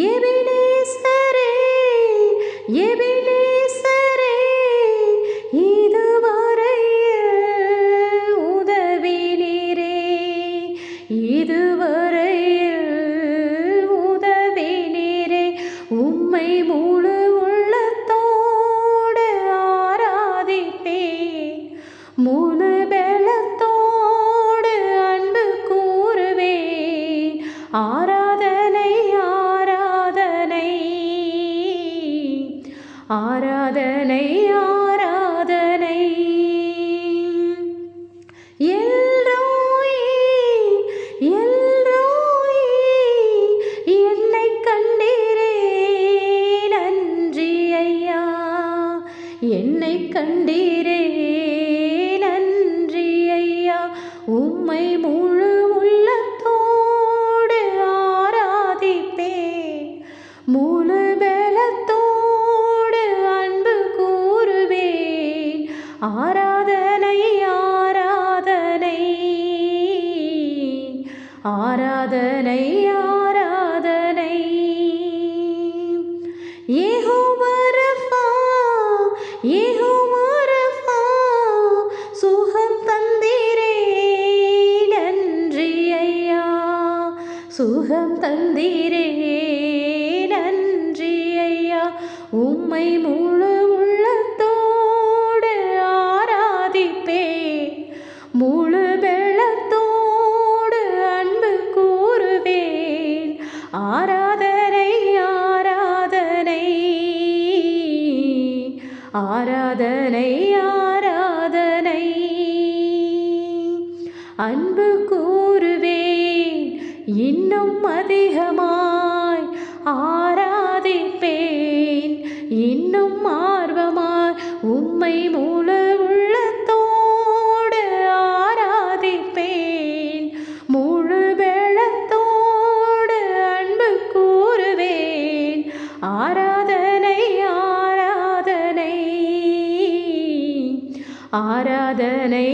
எபினேசரே எபினேசரே இதுவரையில் உதவினீரே இதுவரையில் உதவினீரே உம்மை முழு உள்ளத்தோடு ஆராதிப்பேன் முழு பெலத்தோடு அன்பு கூறுவேன் ஆராதனை ஆராதனை ஆராதனை ஆராதனை எல்ரோயி எல்ரோயி என்னை கண்டீரே நன்றி ஐயா என்னை கண்டீரே நன்றி ஐயா உம்மை முழு உள்ளத்தோடு ஆராதிப்பேன் முழு பெலத்தோடு அன்பு கூறுவேன் ஆராதனை ஆராதனை ஆராதனை ஆராதனை யெகோவா ரஃபா யெகோவா ரஃபா சுகம் தந்தீரே நன்றி ஐயா சுகம் தந்தீரே நன்றி ஐயா உம்மை முழு உள்ளத்தோடு ஆராதிப்பேன் முழு பெலத்தோடு அன்பு கூறுவேன் ஆராதனை ஆராதனை ஆராதனை ஆராதனை அன்பு கூறுவேன் இன்னும் அதிகமாய் ஆராதிப்பேன் இன்னும் ஆர்வமாய் உம்மை முழு உள்ளத்தோடு ஆராதிப்பேன் முழு பெலத்தோடு அன்பு கூறுவேன் ஆராதனை ஆராதனை ஆராதனை